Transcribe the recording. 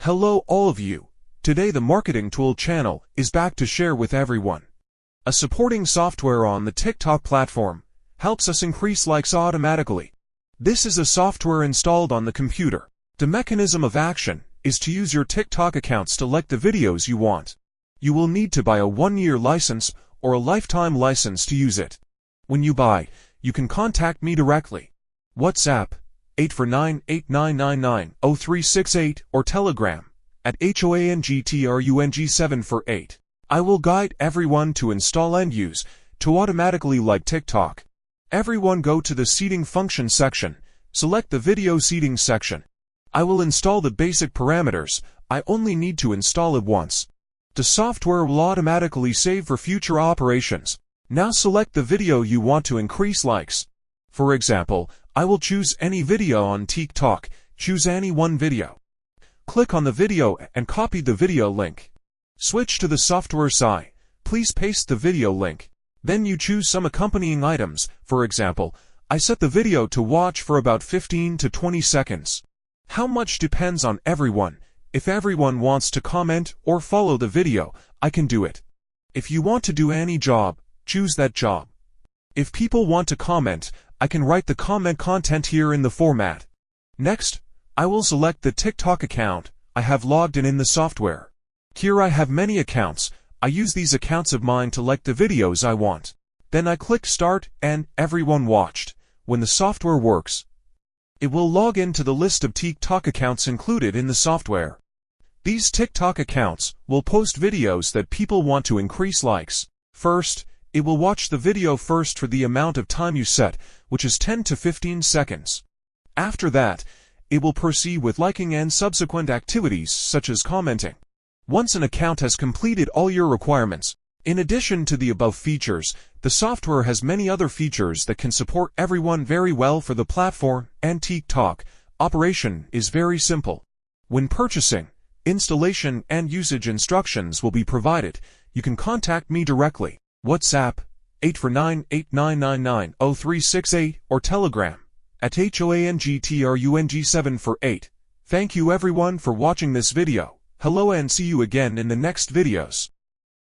Hello all of you. Today the Marketing Tool channel is back to share with everyone. A supporting software on the TikTok platform helps us increase likes automatically. This is a software installed on the computer. The mechanism of action is to use your TikTok accounts to like the videos you want. You will need to buy a 1-year license or a lifetime license to use it. When you buy, you can contact me directly. WhatsApp 849-8999-0368 or Telegram at HOANGTRUNG748. I will guide everyone to install and use to automatically like TikTok. Everyone go to the seating function section, select the video seating section. I will install the basic parameters. I only need to install it once. The software will automatically save for future operations. Now select the video you want to increase likes. For example, I will choose any video on TikTok. Choose any one video. Click on the video and copy the video link. Switch to the software side. Please paste the video link. Then you choose some accompanying items. For example, I set the video to watch for about 15 to 20 seconds. How much depends on everyone. If everyone wants to comment or follow the video, I can do it. If you want to do any job, choose that job. If people want to comment, I can write the comment content here in the format. Next, I will select the TikTok account I have logged in the software. Here I have many accounts. I use these accounts of mine to like the videos I want. Then I click Start and everyone watched. When the software works, it will log into the list of TikTok accounts included in the software. These TikTok accounts will post videos that people want to increase likes. First, it will watch the video first for the amount of time you set, which is 10 to 15 seconds. After that, it will proceed with liking and subsequent activities such as commenting. Once an account has completed all your requirements, in addition to the above features, the software has many other features that can support everyone very well for the platform and TikTok. Operation is very simple. When purchasing, installation and usage instructions will be provided. You can contact me directly. WhatsApp 849-8999-0368 or Telegram at HOANGTRUNG748. Thank you everyone for watching this video. Hello and see you again in the next videos.